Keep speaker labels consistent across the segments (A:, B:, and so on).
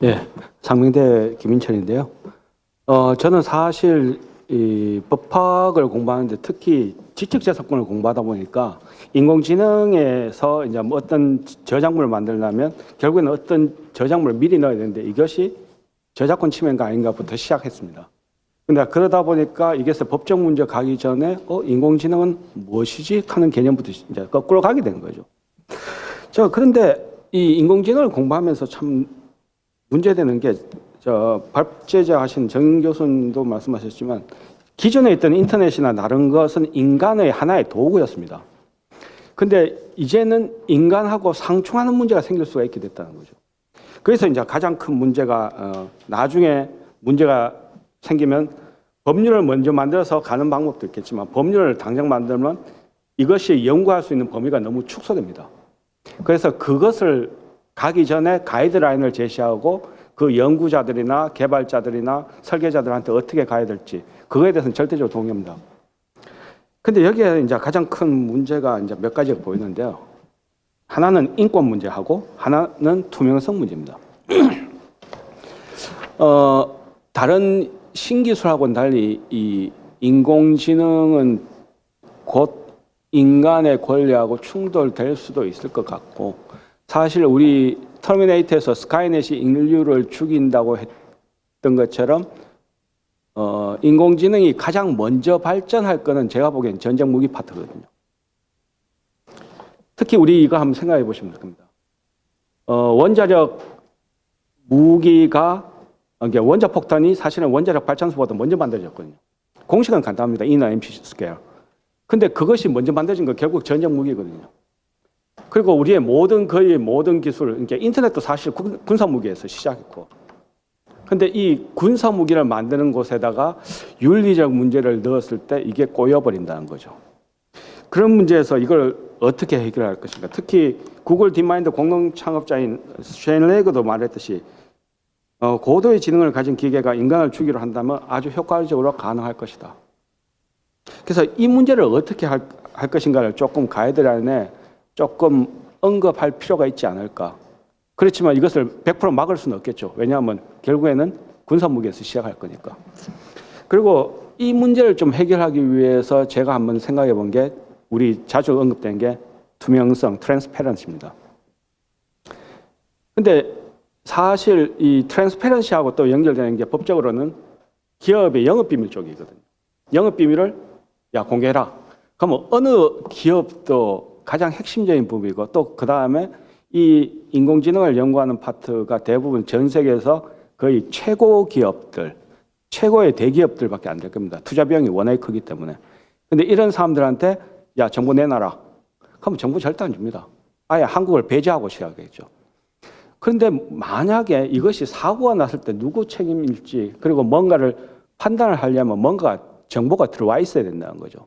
A: 예, 상명대 김인철인데요. 저는 사실 이 법학을 공부하는데 특히 지적재산권을 공부하다 보니까 인공지능에서 이제 뭐 어떤 저작물을 만들려면 결국에는 어떤 저작물을 미리 넣어야 되는데 이것이 저작권 침해인가 아닌가부터 시작했습니다. 근데 그러다 보니까 이게서 법적 문제 가기 전에 인공지능은 무엇이지 하는 개념부터 이제 거꾸로 가게 된 거죠. 그런데 이 인공지능을 공부하면서 참 문제되는 게 발제자 하신 정 교수님도 말씀하셨지만 기존에 있던 인터넷이나 다른 것은 인간의 하나의 도구였습니다. 근데 이제는 인간하고 상충하는 문제가 생길 수가 있게 됐다는 거죠. 그래서 이제 가장 큰 문제가 나중에 문제가 생기면 법률을 먼저 만들어서 가는 방법도 있겠지만 법률을 당장 만들면 이것이 연구할 수 있는 범위가 너무 축소됩니다. 그래서 그것을 가기 전에 가이드라인을 제시하고 그 연구자들이나 개발자들이나 설계자들한테 어떻게 가야 될지 그거에 대해서는 절대적으로 동의합니다. 근데 여기에 이제 가장 큰 문제가 이제 몇 가지가 보이는데요. 하나는 인권 문제하고 하나는 투명성 문제입니다. 다른 신기술하고는 달리 이 인공지능은 곧 인간의 권리하고 충돌될 수도 있을 것 같고 사실 우리 터미네이터에서 스카이넷이 인류를 죽인다고 했던 것처럼 인공지능이 가장 먼저 발전할 거는 제가 보기엔 전쟁 무기 파트거든요. 특히 우리 이거 한번 생각해 보시면 됩니다. 원자력 무기가 원자 폭탄이 사실은 원자력 발전소보다 먼저 만들어졌거든요. 공식은 간단합니다. E나 mc 스케일. 근데 그것이 먼저 만들어진 건 결국 전쟁 무기거든요. 그리고 우리의 거의 모든 기술, 그러니까 인터넷도 사실 군사무기에서 시작했고. 근데 이 군사무기를 만드는 곳에다가 윤리적 문제를 넣었을 때 이게 꼬여버린다는 거죠. 그런 문제에서 이걸 어떻게 해결할 것인가. 특히 구글 딥마인드 공동 창업자인 셰인 레이거도 말했듯이 고도의 지능을 가진 기계가 인간을 주기로 한다면 아주 효과적으로 가능할 것이다. 그래서 이 문제를 어떻게 할 것인가를 조금 가이드라인에 조금 언급할 필요가 있지 않을까. 그렇지만 이것을 100% 막을 수는 없겠죠. 왜냐하면 결국에는 군사무기에서 시작할 거니까. 그리고 이 문제를 좀 해결하기 위해서 제가 한번 생각해 본 게 우리 자주 언급된 게 투명성, 트랜스페런시입니다. 근데 사실 이 트랜스페런시하고 또 연결되는 게 법적으로는 기업의 영업비밀 쪽이거든요. 영업비밀을 공개해라. 그러면 어느 기업도 가장 핵심적인 부분이고 또 그 다음에 이 인공지능을 연구하는 파트가 대부분 전 세계에서 거의 최고 기업들, 최고의 대기업들밖에 안 될 겁니다. 투자 비용이 워낙 크기 때문에. 근데 이런 사람들한테 정보 내놔라. 그러면 정보 절대 안 줍니다. 아예 한국을 배제하고 시작하겠죠. 그런데 만약에 이것이 사고가 났을 때 누구 책임일지 그리고 뭔가를 판단을 하려면 뭔가 정보가 들어와 있어야 된다는 거죠.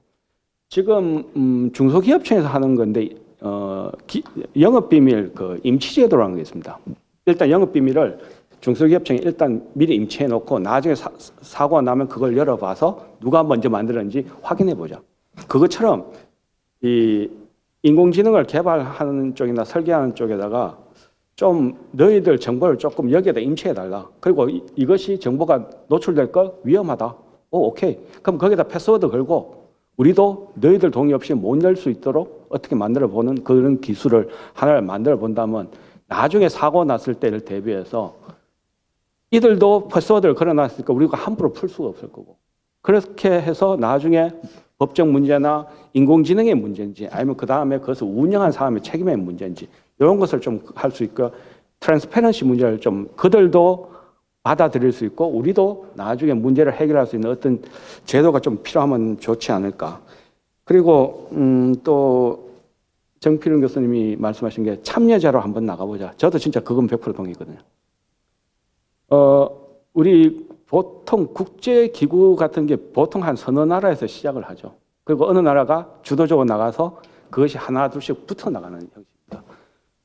A: 지금 중소기업청에서 하는 건데 영업비밀 임치제도라는 게 있습니다. 일단 영업비밀을 중소기업청이 일단 미리 임치해 놓고 나중에 사고가 나면 그걸 열어봐서 누가 먼저 만들었는지 확인해 보자. 그것처럼 이 인공지능을 개발하는 쪽이나 설계하는 쪽에다가 좀 너희들 정보를 조금 여기에다 임치해 달라. 그리고 이것이 정보가 노출될 거 위험하다. 오케이. 그럼 거기다 패스워드 걸고 우리도 너희들 동의 없이 못 열 수 있도록 어떻게 만들어 보는 그런 기술을 하나를 만들어 본다면 나중에 사고 났을 때를 대비해서 이들도 패스워드를 걸어놨으니까 우리가 함부로 풀 수가 없을 거고 그렇게 해서 나중에 법적 문제나 인공지능의 문제인지 아니면 그 다음에 그것을 운영한 사람의 책임의 문제인지 이런 것을 좀 할 수 있고 트랜스페런시 문제를 좀 그들도 받아들일 수 있고 우리도 나중에 문제를 해결할 수 있는 어떤 제도가 좀 필요하면 좋지 않을까. 그리고 또 정필훈 교수님이 말씀하신 게 참여자로 한번 나가보자. 저도 진짜 그건 100% 동의거든요. 우리 보통 국제기구 같은 게 보통 한 서너 나라에서 시작을 하죠. 그리고 어느 나라가 주도적으로 나가서 그것이 하나 둘씩 붙어 나가는 형식입니다.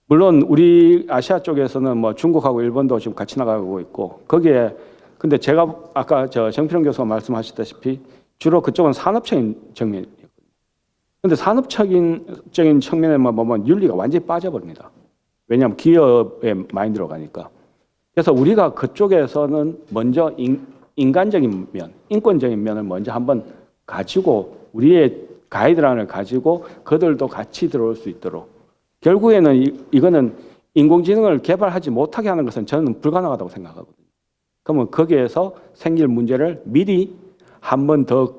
A: 물론 우리 아시아 쪽에서는 뭐 중국하고 일본도 지금 같이 나가고 있고 거기에 근데 제가 아까 정필원 교수가 말씀하셨다시피 주로 그쪽은 산업적인 측면이거든요. 근데 산업적인 측면에만 보면 윤리가 완전히 빠져버립니다. 왜냐하면 기업에 많이 들어가니까. 그래서 우리가 그쪽에서는 먼저 인간적인 면, 인권적인 면을 먼저 한번 가지고 우리의 가이드라인을 가지고 그들도 같이 들어올 수 있도록 결국에는 이거는 인공지능을 개발하지 못하게 하는 것은 저는 불가능하다고 생각하거든요. 그러면 거기에서 생길 문제를 미리 한 번 더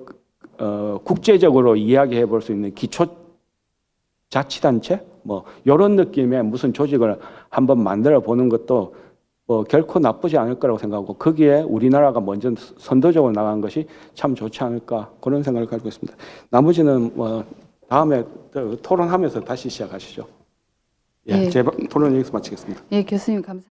A: 국제적으로 이야기해 볼 수 있는 기초 자치단체 뭐 이런 느낌의 무슨 조직을 한번 만들어 보는 것도 뭐 결코 나쁘지 않을 거라고 생각하고 거기에 우리나라가 먼저 선도적으로 나간 것이 참 좋지 않을까 그런 생각을 가지고 있습니다. 나머지는 뭐 다음에 토론하면서 다시 시작하시죠. 예,
B: 예.
A: 제 토론 여기서 마치겠습니다.
B: 예, 교수님 감사합니다.